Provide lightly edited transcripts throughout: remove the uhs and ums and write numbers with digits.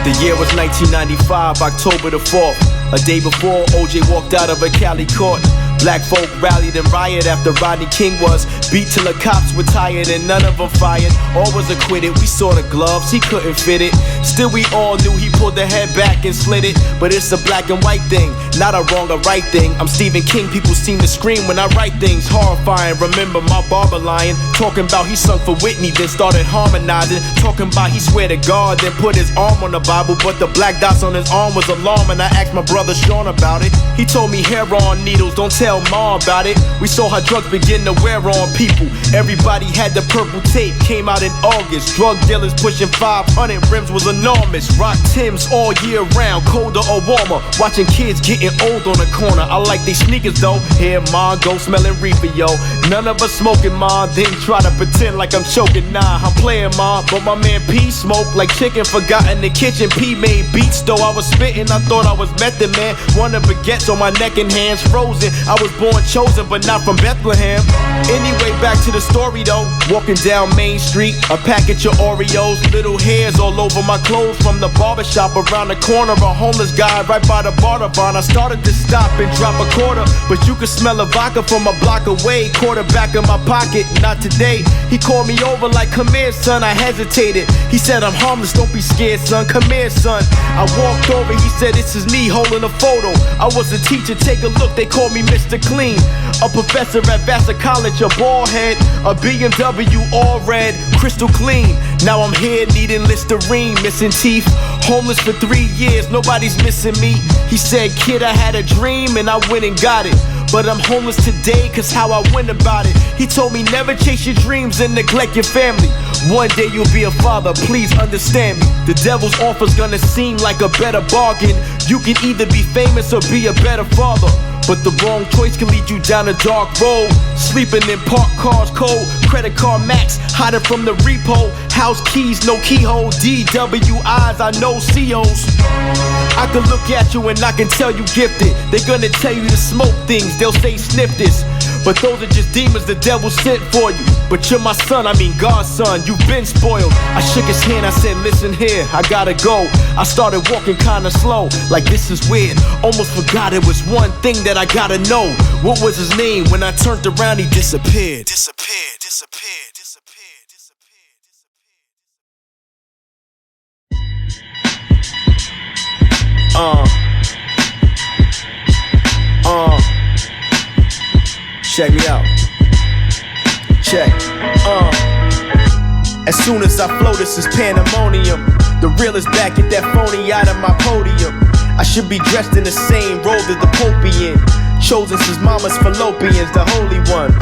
The year was 1995, October the 4th. A day before, OJ walked out of a Cali court. Black folk rallied and riot after Rodney King was beat till the cops were tired and none of them fired. All was acquitted, we saw the gloves, he couldn't fit it. Still we all knew he pulled the head back and slid it. But it's a black and white thing, not a wrong or right thing. I'm Stephen King, people seem to scream when I write things horrifying. Remember my barber lying, talking about he sung for Whitney, then started harmonizing. Talking about he swear to God, then put his arm on the Bible. But the black dots on his arm was alarming. I asked my brother Sean about it. He told me hair on needles, don't tell Ma about it. We saw how drugs begin to wear on people. Everybody had the purple tape, came out in August. Drug dealers pushing 500, rims was enormous. Rock Timbs all year round, colder or warmer. Watching kids getting old on the corner. I like they sneakers though. Here Ma go smelling reefer, yo. None of us smoking, Ma. Then try to pretend like I'm choking. Nah, I'm playing, Ma. But my man P smoke like chicken forgot in the kitchen. P made beats though. I was spitting, I thought I was method man. One of baguettes on my neck and hands frozen. I was born chosen, but not from Bethlehem. Anyway, back to the story though. Walking down Main Street, a package of Oreos, little hairs all over my clothes from the barbershop. Around the corner, a homeless guy right by the Bartavon. I started to stop and drop a quarter, but you could smell a vodka from a block away. Quarterback in my pocket, not today. He called me over like, come here, son. I hesitated. He said, I'm harmless, don't be scared, son. Come here, son. I walked over, he said, this is me holding a photo. I was a teacher, take a look, they called me Mr. Clean. A professor at Vassar College, a bald head, a BMW all red, crystal clean. Now I'm here needing Listerine, missing teeth. Homeless for 3 years, nobody's missing me. He said, kid, I had a dream and I went and got it. But I'm homeless today cause how I went about it. He told me never chase your dreams and neglect your family. One day you'll be a father, please understand me. The devil's offer's gonna seem like a better bargain. You can either be famous or be a better father. But the wrong choice can lead you down a dark road. Sleeping in parked cars cold. Credit card max, hiding from the repo. House keys, no keyhole. DWIs, I know COs. I can look at you and I can tell you gifted. They're gonna tell you to smoke things, they'll say sniff this. But those are just demons the devil sent for you. But you're my son, I mean God's son, you've been spoiled. I shook his hand, I said, listen here, I gotta go. I started walking kinda slow, like this is weird. Almost forgot it was one thing that I gotta know. What was his name? When I turned around, he disappeared. Disappeared, disappeared, disappeared, disappeared, disappeared. Check me out. Check. As soon as I flow, this is pandemonium. The real is back, get that phony out of my podium. I should be dressed in the same robe that the Pope be in. Chosen since mama's fallopians, the holy one.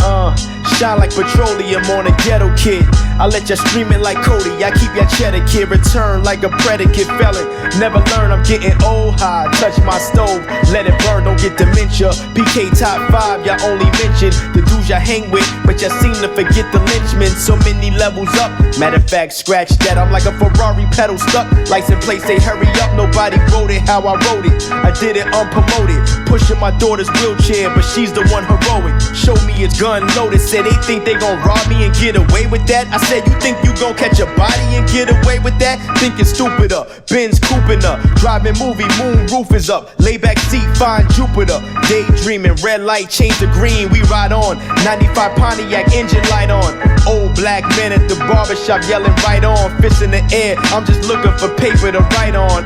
Shine like petroleum on a ghetto kid. I let ya stream it like Cody. I keep ya cheddar kid. Return like a predicate felon. Never learn, I'm getting old high. Touch my stove, let it burn, don't get dementia. PK top 5, y'all only mention the dudes y'all hang with, but y'all seem to forget the lynchmen. So many levels up. Matter of fact, scratch that. I'm like a Ferrari pedal stuck. License plate say hurry up. Nobody wrote it how I wrote it. I did it unpromoted. Pushing my daughter's wheelchair, but she's the one heroic. Show me it's gun loaded. Said they think they gon' rob me and get away with that. I said, you think you gon' catch a body and get away with that? Thinking stupider, Benz cooping up. Driving movie, moon roof is up. Lay back seat, find Jupiter. Daydreaming, red light, change to green, we ride on. 95 Pontiac, engine light on. Old black men at the barbershop yelling right on. Fists in the air, I'm just looking for paper to write on.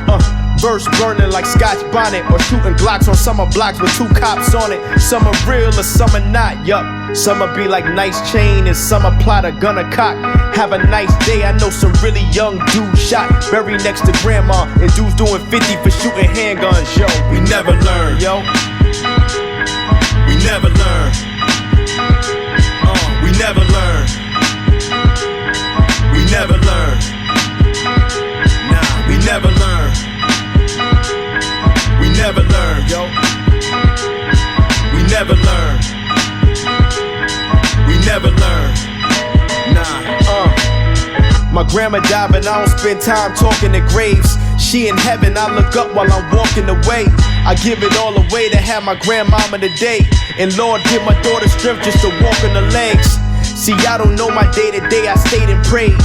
Verse burning like Scotch bonnet, or shooting Glocks on summer blocks with 2 cops on it. Some are real or some are not, yup. Some are be like nice chain and some are plot a gun or cock. Have a nice day, I know some really young dudes shot. Buried next to grandma, and dudes doing 50 for shooting handguns, yo. We never learn, yo. We never learn. We never learn. We never learn. Nah, we never learn. We never learn, yo. We never learn. We never learn. My grandma died, but I don't spend time talking to graves. She in heaven, I look up while I'm walking away. I give it all away to have my grandmama today. And Lord, give my daughter strength just to walk on her legs. See, I don't know my day to day, I stayed and prayed.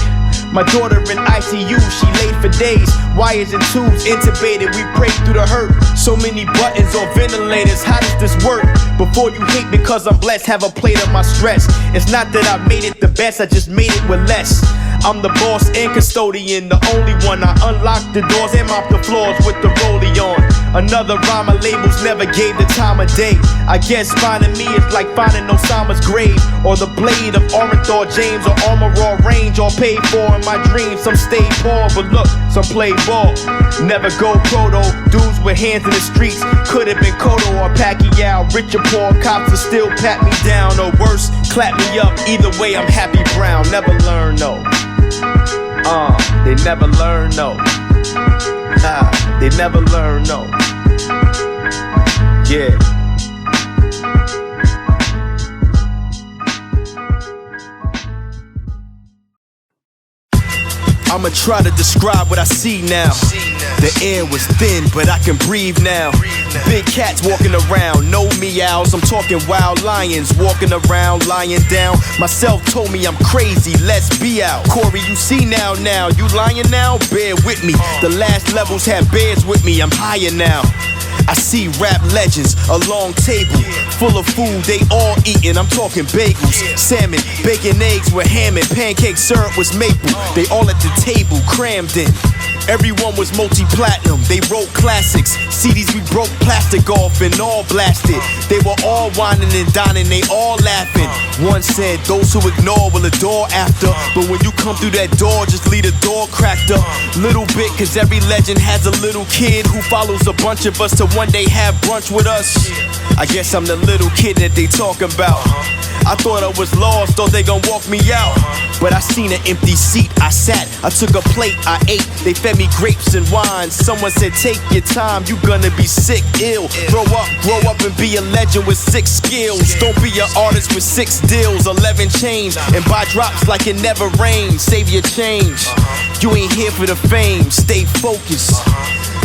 My daughter in ICU, she laid for days. Wires and tubes intubated, we prayed through the hurt. So many buttons on ventilators, how does this work? Before you hate because I'm blessed, have a plate of my stress. It's not that I made it the best, I just made it with less. I'm the boss and custodian, the only one. I unlock the doors and mop the floors with the rollie on. Another rhymer, labels never gave the time of day. I guess finding me is like finding Osama's grave, or the blade of Orenthal James, or armor raw range, all paid for in my dreams. Some stay poor, but look, some play ball. Never go proto, dudes with hands in the streets. Could have been Cotto or Pacquiao. Rich or poor, cops will still pat me down, or worse, clap me up. Either way, I'm Happy Brown. Never learn, no. They never learn, no. They never learn, no. Yeah. I'ma try to describe what I see now. The air was thin, but I can breathe now. Big cats walking around, no meows. I'm talking wild lions walking around, lying down. Myself told me I'm crazy, let's be out. Corey, you see now, you lying now? Bear with me, the last levels had bears with me, I'm higher now. I see rap legends, a long table full of food they all eatin'. I'm talking bagels, salmon, bacon, eggs with ham and pancake syrup was maple. They all at the table, crammed in. Everyone was multi-platinum, they wrote classics. CDs we broke plastic off and all blasted. They were all whining and dining, they all laughing. One said, those who ignore will adore after. But when you come through that door, just leave the door cracked up. Little bit, cause every legend has a little kid who follows a bunch of us to one day have brunch with us. I guess I'm the little kid that they talking about. I thought I was lost, thought they gon' walk me out. But I seen an empty seat, I sat, I took a plate, I ate. They fed me grapes and wine. Someone said, take your time, you gonna be sick, ill. Grow up and be a legend with 6 skills. Don't be an artist with 6 deals, 11 chains, and buy drops like it never rains. Save your change, you ain't here for the fame, stay focused.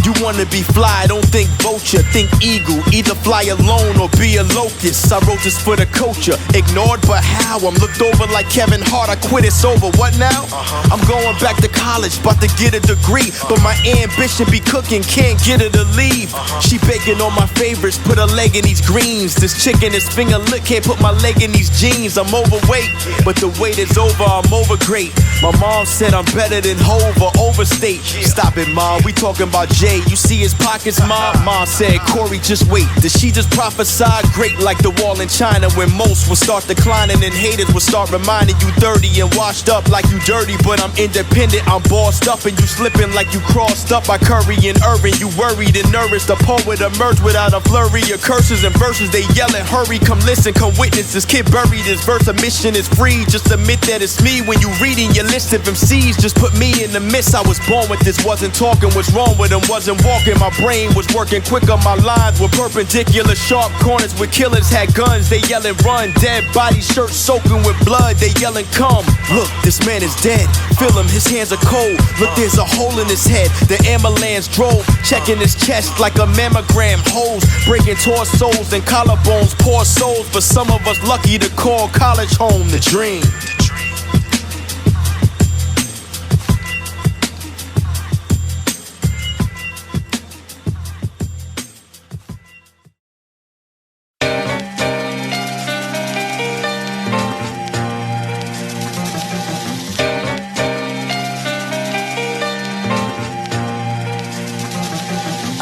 You wanna be fly, don't think vulture, think eagle. Either fly alone or be a locust. I wrote this for the culture, ignored but how? I'm looked over like Kevin Hart, I quit, it's over, what now? I'm going back to college, about to get a degree. But my ambition be cooking, can't get her to leave. She baking on my favorites, put her leg in these greens. This chicken is finger lick, can't put my leg in these jeans. I'm overweight, but the wait is over, I'm over great. My mom said I'm better than Hov or overstate. Stop it, mom, we talking about Jay. You see his pockets, mom? Mom said, Corey, just wait. Did she just prophesy? Great like the wall in China, when most will start declining and haters will start reminding you dirty and washed up like you dirty. But I'm independent, I'm bossed up, and you slipping like you crossed up by Curry and Irving. You worried and nervous, the poet emerged without a flurry of curses and verses. They yelling, hurry, come listen, come witness. This kid buried his verse, admission is free. Just admit that it's me when you reading your list of MCs. Just put me in the midst. I was born with this, wasn't talking. What's wrong with him? Wasn't walking. My brain was working quicker. My lines were perpendicular, sharp corners with killers had guns. They yelling run, dead body, shirt soaking with blood. They yelling come. Look, this man is dead. Feel him, his hands are cold. Look, there's a hole in his head. The ambulance drove, checking his chest like a mammogram. Holes breaking torsos and collarbones. Poor souls, but some of us lucky to call college home. The dream.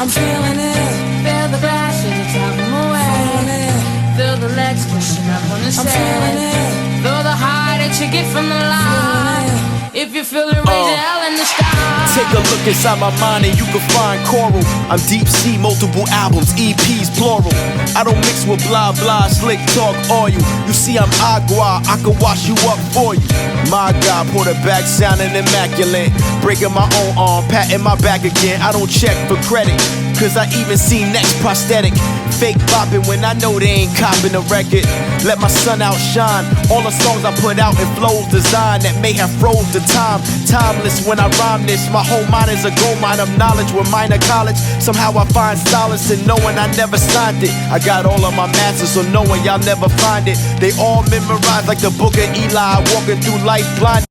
I'm feeling it. Feel the glass in the top of my way. Feel the legs pushing up on the stage. I'm feeling it. Feel the high that you get from the line. If you feel it, raise your hell in the sky. Take a look inside my mind and you can find coral. I'm deep sea, multiple albums, EPs plural. I don't mix with blah blah, slick talk oil. You see I'm agua, I can wash you up for you. My God, quarterback sounding immaculate. Breaking my own arm, patting my back again. I don't check for credit, cause I even see next prosthetic. Fake bopping when I know they ain't copping a record. Let my sun outshine all the songs I put out in flows designed that may have froze the time. Timeless when I rhyme this. My whole mind is a gold mine of knowledge with minor college. Somehow I find solace in knowing I never signed it. I got all of my masters, so knowing y'all never find it. They all memorized like the book of Eli, walking through life blind.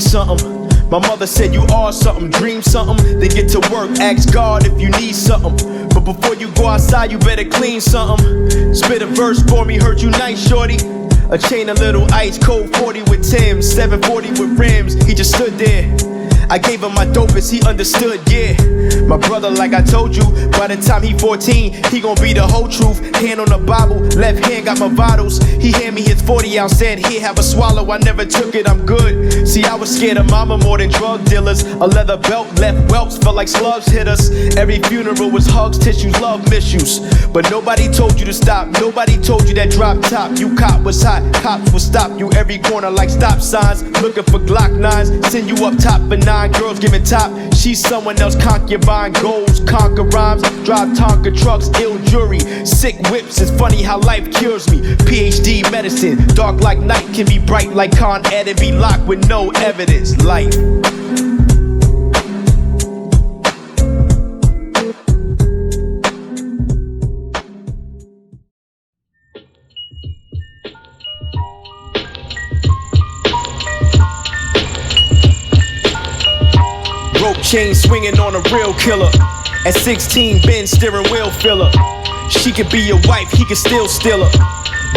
something. My mother said you are something, dream something, then get to work, ask God if you need something. But before you go outside, you better clean something. Spit a verse for me, heard you nice, shorty. A chain of little ice, cold 40 with Tim's, 740 with rims, he just stood there. I gave him my dopest, he understood, yeah. My brother, like I told you, by the time he 14, he gon' be the whole truth. Hand on the Bible, left hand got my vitals. He hand me his 40 ounce, said, here, have a swallow. I never took it, I'm good. See, I was scared of mama more than drug dealers. A leather belt left whelps, felt like slugs hit us. Every funeral was hugs, tissues, love misuse. But nobody told you to stop, nobody told you that drop top. You cop was hot, cops will stop you every corner like stop signs. Looking for Glock 9s, send you up top for 9 girls giving top. She's someone else, concubine goals, conquer rhymes, drive Tonka trucks, ill jury, sick whips. It's funny how life cures me. PhD medicine, dark like night, can be bright like Con Ed and be locked with no evidence. Life. Rope chain swinging on a real killer. At 16, Ben steering wheel filler. She could be your wife, he could still steal her.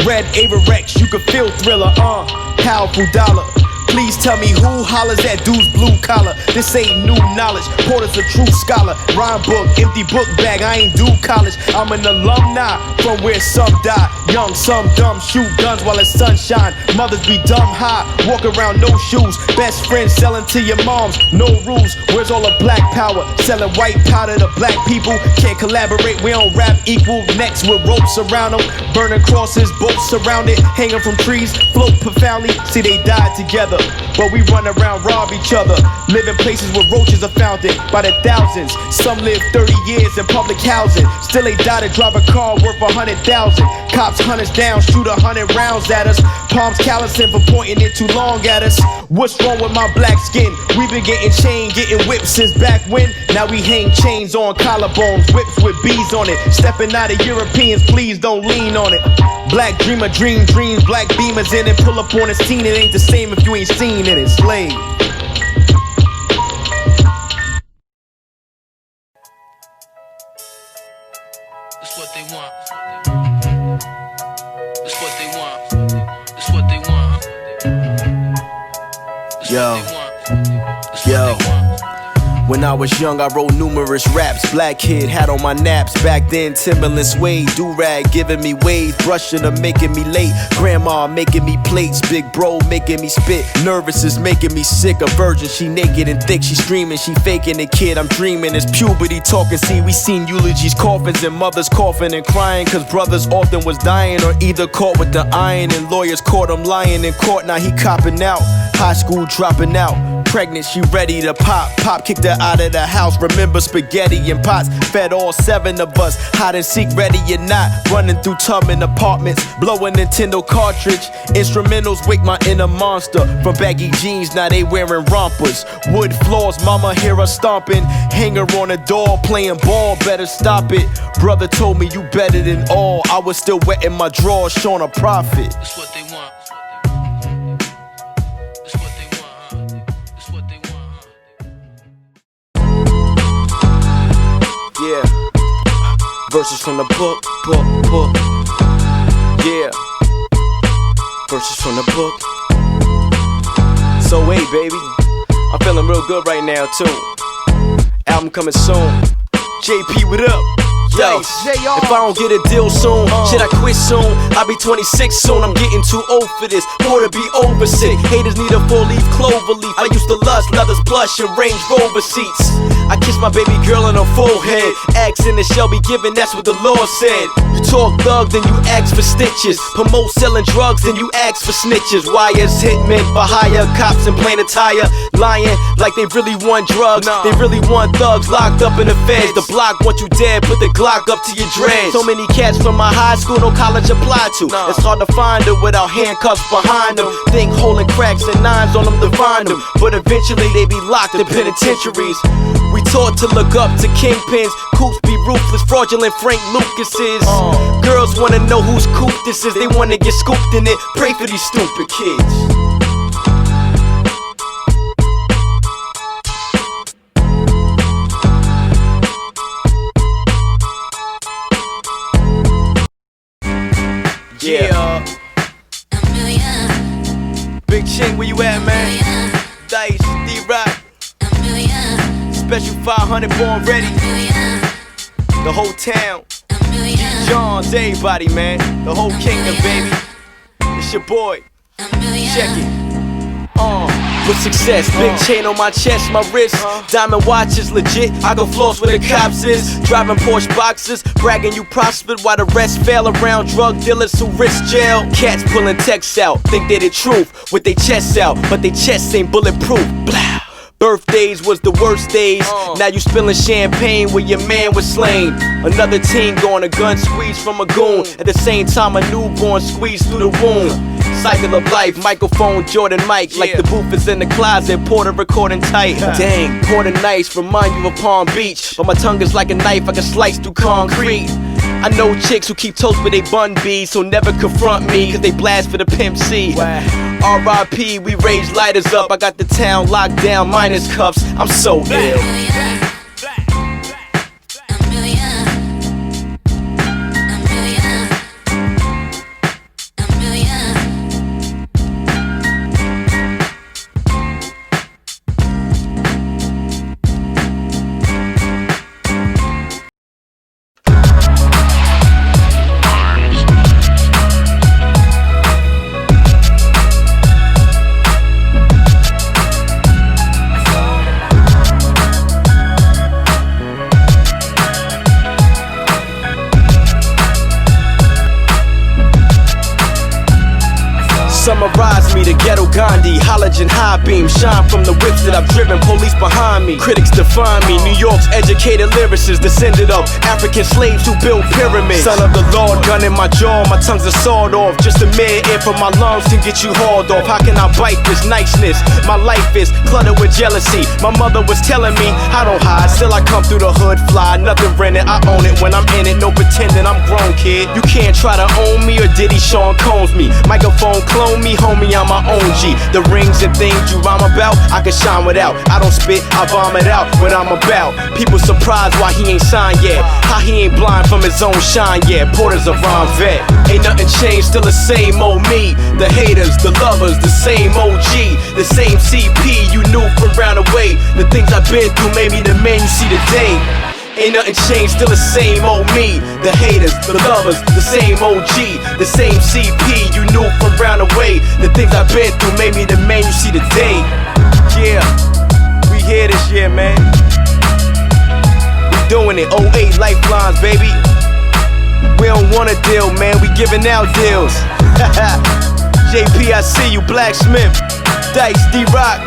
Red Averex, you could feel Thriller. Powerful dollar. Please tell me who hollers at dude's blue collar. This ain't new knowledge, Porter's a true scholar. Rhyme book, empty book bag, I ain't do college. I'm an alumni from where some die. Young, some dumb, shoot guns while it's sunshine. Mothers be dumb high, walk around no shoes. Best friends selling to your moms, no rules. Where's all the black power? Selling white powder to black people. Can't collaborate, we don't rap equal. Necks with ropes around them, burning crosses, boats surrounded, hanging from trees, float profoundly. See, they died together, but we run around, rob each other. Live in places where roaches are founded by the thousands. Some live 30 years in public housing. Still they die to drive a car worth 100,000. Cops hunt us down, shoot 100 rounds at us. Palms callousing for pointing it too long at us. What's wrong with my black skin? We've been getting chained, getting whipped since back when. Now we hang chains on collarbones, whips with bees on it. Stepping out of Europeans, please don't lean on it. Black dreamer, dream dreams, black beamers in it. Pull up on a scene, it ain't the same if you ain't seen it. Enslaved. It's what they want. It's what they want. It's what they want. It's Yo. what they want. It's Yo. what they want. When I was young, I wrote numerous raps. Black kid, hat on my naps. Back then, Timberland suede, do-rag giving me waves. Brushing her, making me late. Grandma making me plates. Big bro making me spit. Nervous is making me sick. A virgin, she naked and thick. She streaming, she faking it, kid. I'm dreaming. It's puberty talking. See, we seen eulogies, coffins, and mothers coughing and crying. Cause brothers often was dying or either caught with the iron. And lawyers caught him lying in court. Now he copping out. High school dropping out. Pregnant, she ready to pop. Pop kicked her out of the house. Remember spaghetti and pots. Fed all 7 of us. Hide and seek, ready or not. Running through Tubman apartments. Blowing Nintendo cartridge. Instrumentals wake my inner monster. From baggy jeans, now they wearing rompers. Wood floors, mama hear her stomping. Hanger on the door, playing ball, better stop it. Brother told me you better than all. I was still wetting my drawers, showing a profit. It's what they want. Yeah. Verses from the book. Yeah. Verses from the book. So hey baby, I'm feeling real good right now too. Album coming soon. JP, what up? Yo, if I don't get a deal soon, should I quit soon? I'll be 26 soon, I'm getting too old for this. More to be over sick, haters need a 4-leaf clover leaf. I used to lust leathers, plush, and Range Rover seats. I kiss my baby girl on her forehead. Accent that shall be given, that's what the Lord said. You talk thug, then you ask for stitches. Promote selling drugs, then you ask for snitches. Wires, hitmen for hire, cops in plain attire. Lying like they really want drugs. They really want thugs locked up in the feds. The block want you dead, put the Glock up to your dreads. So many cats from my high school, no college apply to. It's hard to find them without handcuffs behind them. Think holding cracks and 9s on them to find them. But eventually they be locked in penitentiaries. We taught to look up to kingpins. Coops be ruthless, fraudulent Frank Lucases. Girls wanna know whose coop this is. They wanna get scooped in it. Pray for these stupid kids. Yeah. Big Ching, where you at, man? Dice, D-Rock. Special 500, born ready. The whole town. Johns, everybody, man. The whole kingdom, baby. It's your boy. Check it. With success, big chain on my chest, my wrist. Diamond watches, legit. I go floss where the cops is. Driving Porsche boxes, bragging you prospered while the rest fail around drug dealers who risk jail. Cats pulling texts out, think they the truth with their chests out, but they chests ain't bulletproof. Blah. Birthdays was the worst days. Now you spilling champagne where your man was slain. Another team going a gun squeeze from a goon. At the same time a newborn squeezed through the womb. Cycle of life, microphone, Jordan mic. Like the booth is in the closet, Porter recording tight. Dang, Porter nice, remind you of Palm Beach. But my tongue is like a knife, I can slice through concrete. I know chicks who keep toast with they bun bees, so never confront me, cause they blast for the Pimp C. R.I.P. we raise lighters up. I got the town locked down, minus cuffs. I'm so ill. Summarize me, the ghetto Gandhi, halogen high beam, shine from the whips that I've driven, police behind me, critics define me, New York's educated lyricists, descended of African slaves who built pyramids. Son of the Lord, gun in my jaw, my tongue's a sawed off, just a mere air from my lungs can get you hauled off. How can I bite this niceness? My life is cluttered with jealousy. My mother was telling me, I don't hide, still I come through the hood fly, nothing rented, I own it when I'm in it, no pretending I'm grown, kid. You can't try to own me or Diddy Sean Combs me, microphone clone me, homie, I'm my own G. The rings and things you rhyme about, I can shine without. I don't spit, I vomit out what I'm about. People surprised why he ain't signed yet, how he ain't blind from his own shine yet. Porter's a rhyme vet, ain't nothing changed, still the same old me. The haters, the lovers, the same OG, the same CP you knew from round the way. The things I've been through made me the man you see today. Ain't nothing changed, still the same old me. The haters, the lovers, the same OG, the same CP you knew from round the way. The things I've been through made me the man you see today. Yeah, we here this year, man. We doing it, 08 lifelines, baby. We don't want a deal, man, we giving out deals. JP, I see you, Blacksmith, Dice, D-Rock,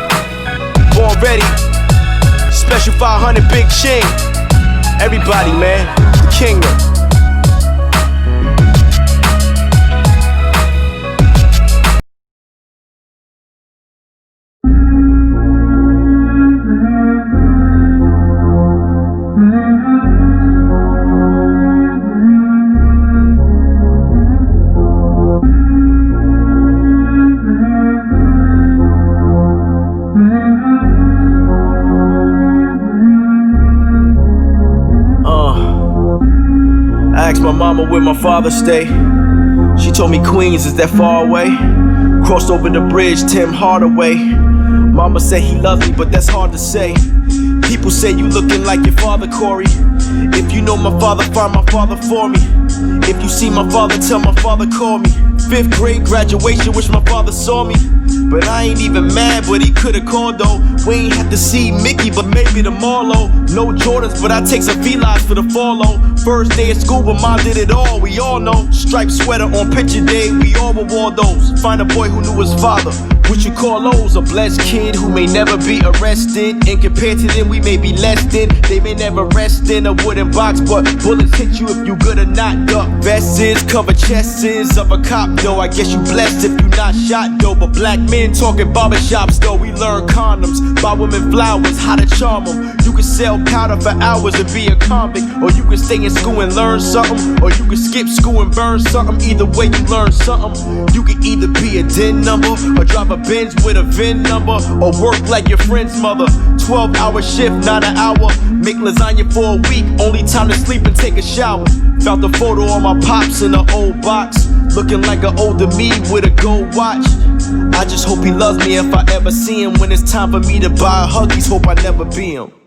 born ready. Special 500, Big Ching. Everybody, man, the kingdom. I asked my mama where my father stay. She told me Queens is that far away. Crossed over the bridge, Tim Hardaway. Mama said he loved me, but that's hard to say. People say you looking like your father, Corey. If you know my father, find my father for me. If you see my father, tell my father call me. 5th grade graduation, wish my father saw me. But I ain't even mad, but he could've called though. We ain't have to see Mickey, but maybe the Marlowe. No Jordans, but I take some felines for the follow. First day of school, but mom did it all, we all know. Striped sweater on picture day, we all wore those. Find a boy who knew his father. What you call those? A blessed kid who may never be arrested. And compared to them, we may be less than. They may never rest in a wooden box, but bullets hit you if you good or not. Duck vests, cover chests of a cop though. I guess you blessed if you not shot though. But black men talking barbershops though. We learn condoms, buy women flowers, how to charm them. You can sell powder for hours and be a convict, or you can stay in school and learn something, or you can skip school and burn something. Either way you learn something. You can either be a den number or drive a Benz with a VIN number, or work like your friend's mother. 12-hour shift, not an hour. Make lasagna for a week, only time to sleep and take a shower. Found the photo on my pops in the old box. looking like an older me with a gold watch. I just hope he loves me if I ever see him. When it's time for me to buy a Huggies, hope I never be him.